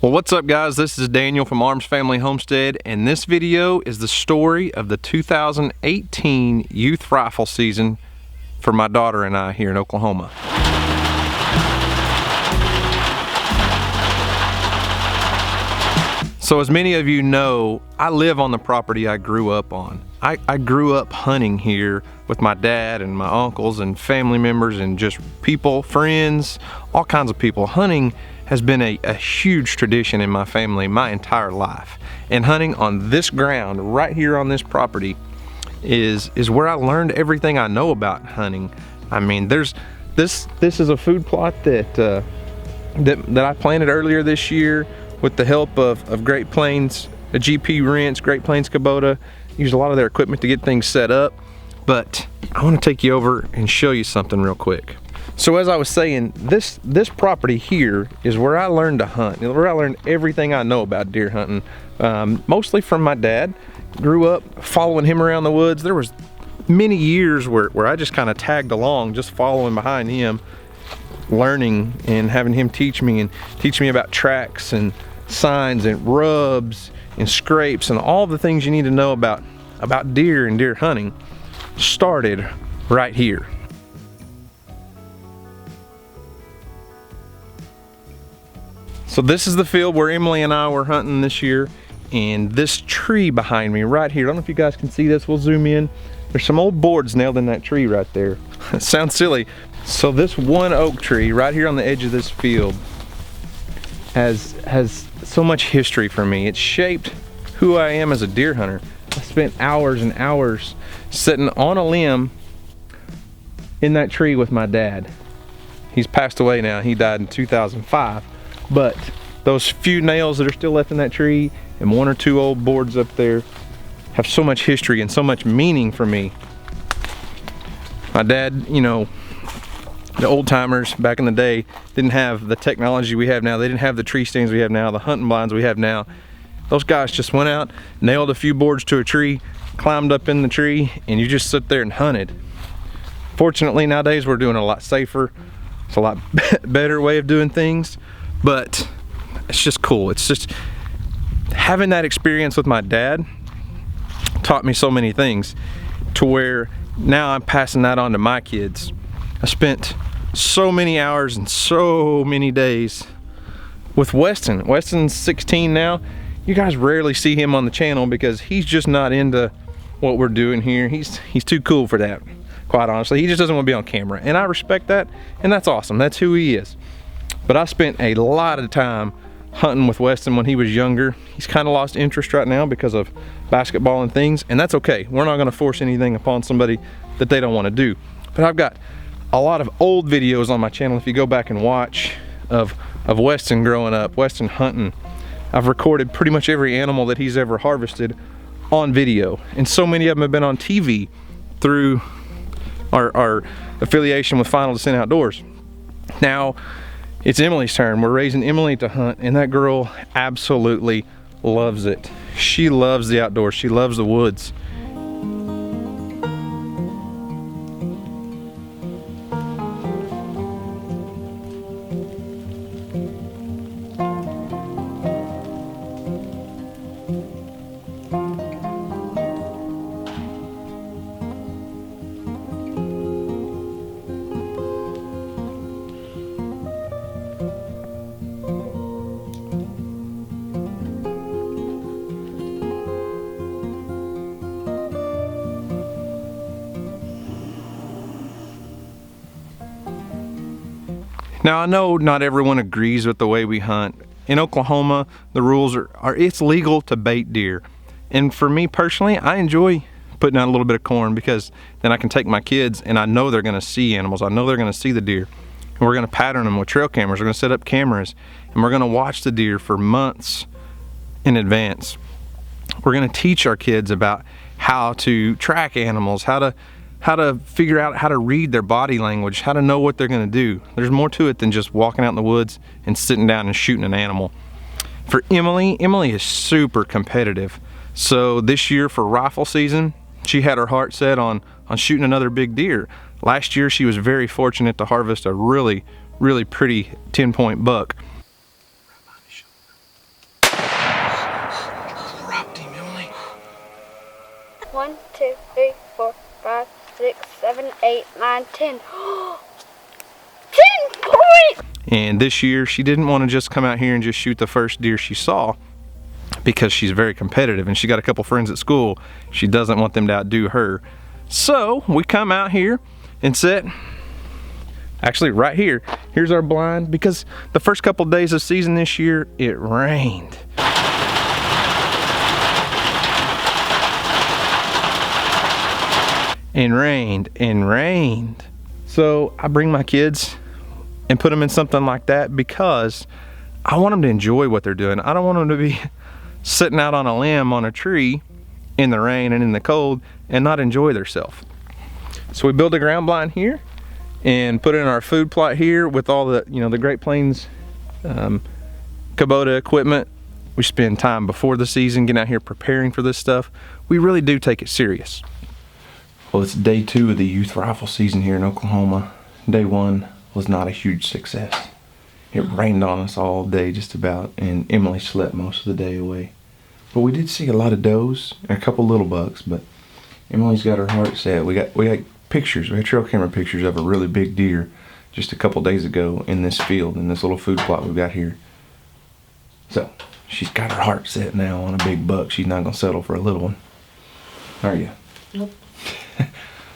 Well, what's up guys? This is Daniel from Arms Family Homestead, and this video is the story of the 2018 youth rifle season for my daughter and I here in Oklahoma. So as many of you know, I live on the property I grew up on. I grew up hunting here with my dad and my uncles and family members and just people, friends, all kinds of people. Hunting has been a huge tradition in my family my entire life. And hunting on this ground, right here on this property, is where I learned everything I know about hunting. I mean, this is a food plot that I planted earlier this year with the help of Great Plains, a GP Rents, Great Plains Kubota. Used a lot of their equipment to get things set up. But I want to take you over and show you something real quick. So as I was saying, this property here is where I learned to hunt, where I learned everything I know about deer hunting, mostly from my dad. Grew up following him around the woods. There was many years where I just kind of tagged along, just following behind him, learning and having him teach me about tracks and signs and rubs and scrapes and all the things you need to know about deer and deer hunting started right here. So this is the field where Emily and I were hunting this year, and this tree behind me right here, I don't know if you guys can see this, we'll zoom in. There's some old boards nailed in that tree right there. It sounds silly. So this one oak tree right here on the edge of this field has so much history for me. It's shaped who I am as a deer hunter. I spent hours and hours sitting on a limb in that tree with my dad. He's passed away now, he died in 2005. But those few nails that are still left in that tree and one or two old boards up there have so much history and so much meaning for me. My dad, you know, the old timers back in the day didn't have the technology we have now. They didn't have the tree stands we have now, the hunting blinds we have now. Those guys just went out, nailed a few boards to a tree, climbed up in the tree, and you just sit there and hunted. Fortunately, nowadays we're doing it a lot safer. It's a lot better way of doing things. But it's just cool. It's just having that experience with my dad taught me so many things to where now I'm passing that on to my kids. I spent so many hours and so many days with Weston. Weston's 16 now. You guys rarely see him on the channel because he's just not into what we're doing here. He's too cool for that, quite honestly. He just doesn't want to be on camera, and I respect that, and that's awesome. That's who he is. But I spent a lot of time hunting with Weston when he was younger. He's kind of lost interest right now because of basketball and things, and that's okay. We're not going to force anything upon somebody that they don't want to do. But I've got a lot of old videos on my channel, if you go back and watch, of Weston growing up, Weston hunting. I've recorded pretty much every animal that he's ever harvested on video, and so many of them have been on TV through our affiliation with Final Descent Outdoors. Now, it's Emily's turn. We're raising Emily to hunt, and that girl absolutely loves it. She loves the outdoors. She loves the woods. Now I know not everyone agrees with the way we hunt. In Oklahoma, the rules are it's legal to bait deer. And for me personally, I enjoy putting out a little bit of corn because then I can take my kids and I know they're gonna see animals. I know they're gonna see the deer. And we're gonna pattern them with trail cameras. We're gonna set up cameras and we're gonna watch the deer for months in advance. We're gonna teach our kids about how to track animals, how to figure out how to read their body language, how to know what they're gonna do. There's more to it than just walking out in the woods and sitting down and shooting an animal. For Emily is super competitive. So this year for rifle season, she had her heart set on shooting another big deer. Last year she was very fortunate to harvest a really pretty 10-point buck. 6, 7, 8, 9, 10. 10 points! And this year, she didn't want to just come out here and just shoot the first deer she saw, because she's very competitive and she got a couple friends at school. She doesn't want them to outdo her. So we come out here and sit, actually right here. Here's our blind, because the first couple days of season this year, it rained. And rained and rained. So I bring my kids and put them in something like that because I want them to enjoy what they're doing. I don't want them to be sitting out on a limb on a tree in the rain and in the cold and not enjoy themselves. So we build a ground blind here and put in our food plot here with all the, you know, the Great Plains Kubota equipment. We spend time before the season getting out here preparing for this stuff. We really do take it serious. Well, it's day 2 of the youth rifle season here in Oklahoma. Day 1 was not a huge success. It rained on us all day just about, and Emily slept most of the day away. But we did see a lot of does and a couple little bucks, but Emily's got her heart set. We got pictures, we had trail camera pictures of a really big deer just a couple days ago in this field, in this little food plot we've got here. So she's got her heart set now on a big buck. She's not gonna settle for a little one. Are you? Nope.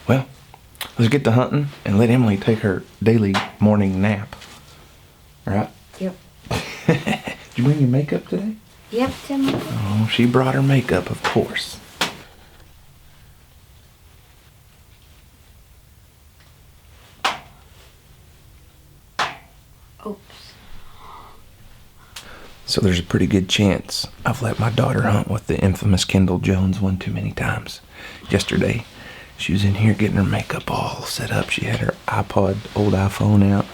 Well, let's get to hunting and let Emily take her daily morning nap. All right? Yep. Did you bring your makeup today? Yep, Tim. Oh, she brought her makeup, of course. Oops. So there's a pretty good chance I've let my daughter hunt with the infamous Kendall Jones one too many times. Yesterday, she was in here getting her makeup all set up. She had her old iPhone out.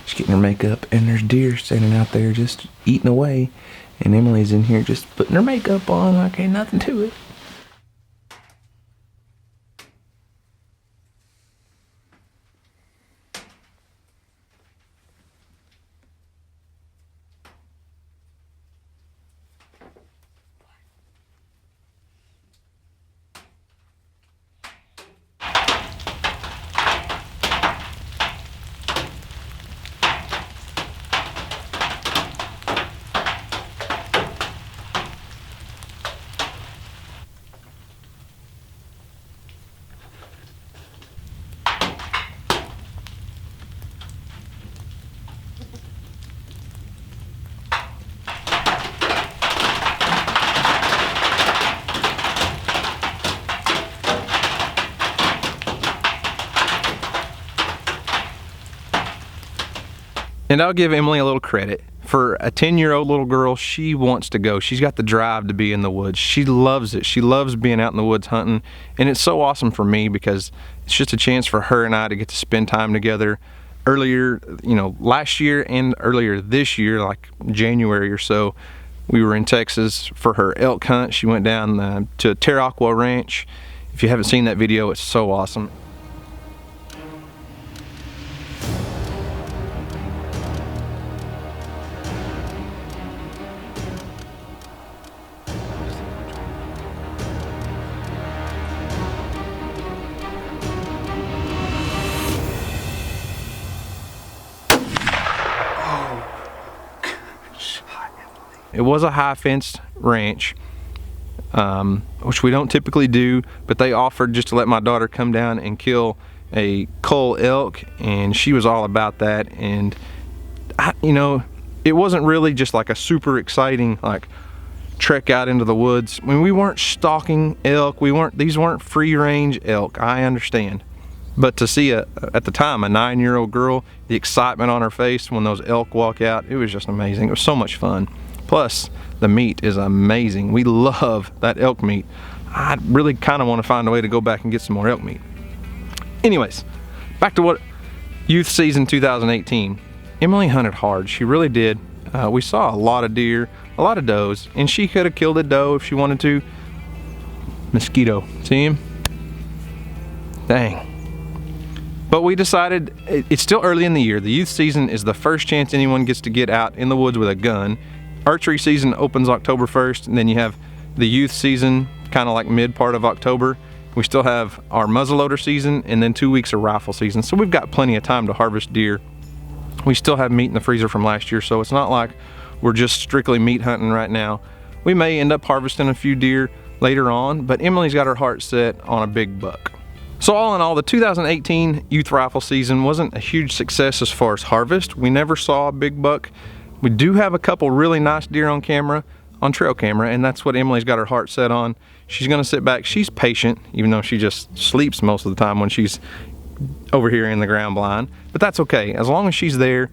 She's getting her makeup, and there's deer standing out there just eating away. And Emily's in here just putting her makeup on like ain't nothing to it. And I'll give Emily a little credit. For a 10-year-old little girl, she wants to go. She's got the drive to be in the woods. She loves it. She loves being out in the woods hunting. And it's so awesome for me because it's just a chance for her and I to get to spend time together. Earlier, you know, last year and earlier this year, like January or so, we were in Texas for her elk hunt. She went down to Terraqua Ranch. If you haven't seen that video, it's so awesome. It was a high fenced ranch, which we don't typically do, but they offered just to let my daughter come down and kill a cull elk, and she was all about that. And you know, it wasn't really just like a super exciting like trek out into the woods. I mean, we weren't stalking elk. These weren't free range elk. I understand. But to see at the time, a 9-year-old girl, the excitement on her face when those elk walk out, it was just amazing. It was so much fun. Plus, the meat is amazing. We love that elk meat. I really kind of want to find a way to go back and get some more elk meat. Anyways, back to what youth season 2018. Emily hunted hard. She really did. We saw a lot of deer, a lot of does, and she could have killed a doe if she wanted to. Mosquito, see him? Dang. But we decided it's still early in the year. The youth season is the first chance anyone gets to get out in the woods with a gun. Archery season opens October 1st, and then you have the youth season kind of like mid part of October, We still have our muzzleloader season and then 2 weeks of rifle season. So we've got plenty of time to harvest deer. We still have meat in the freezer from last year, so it's not like we're just strictly meat hunting right now. We may end up harvesting a few deer later on, but Emily's got her heart set on a big buck. So all in all, the 2018 youth rifle season wasn't a huge success as far as harvest. We never saw a big buck. We do have a couple really nice deer on camera, on trail camera, and that's what Emily's got her heart set on. She's gonna sit back. She's patient, even though she just sleeps most of the time when she's over here in the ground blind, but that's okay. As long as she's there,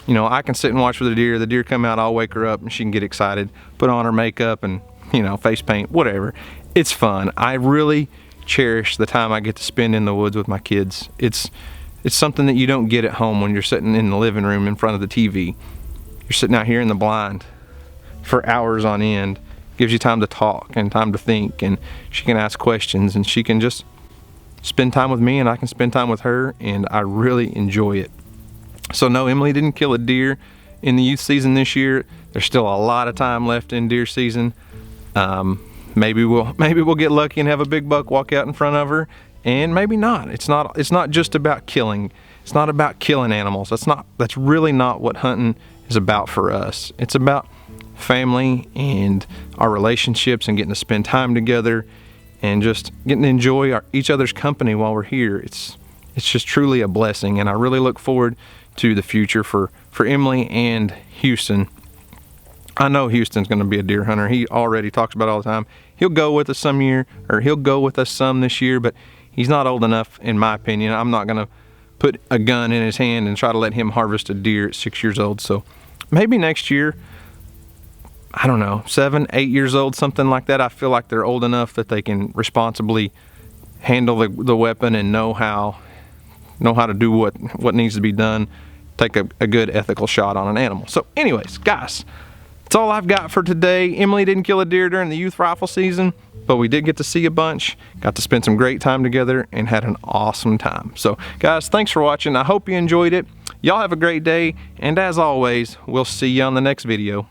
you know, I can sit and watch for the deer come out, I'll wake her up and she can get excited, put on her makeup and, you know, face paint, whatever. It's fun. I really cherish the time I get to spend in the woods with my kids. It's something that you don't get at home when you're sitting in the living room in front of the TV. You're sitting out here in the blind for hours on end. Gives you time to talk and time to think, and she can ask questions and she can just spend time with me and I can spend time with her, and I really enjoy it. So no, Emily didn't kill a deer in the youth season this year. There's still a lot of time left in deer season. Maybe we'll get lucky and have a big buck walk out in front of her, and maybe not. It's not just about killing. It's not about killing animals. That's really not what hunting is about for us. It's about family and our relationships and getting to spend time together and just getting to enjoy each other's company while we're here. It's just truly a blessing, and I really look forward to the future for Emily and Houston. I know Houston's going to be a deer hunter. He already talks about it all the time. He'll go with us some year, or he'll go with us some this year, but he's not old enough, in my opinion. I'm not going to put a gun in his hand and try to let him harvest a deer at 6 years old. So maybe next year, I don't know, 7, 8 years old, something like that. I feel like they're old enough that they can responsibly handle the weapon and know how to do what needs to be done. Take a good ethical shot on an animal. So anyways, guys, that's all I've got for today. Emily didn't kill a deer during the youth rifle season, but we did get to see a bunch, got to spend some great time together, and had an awesome time. So guys, thanks for watching. I hope you enjoyed it. Y'all have a great day, and as always, we'll see you on the next video.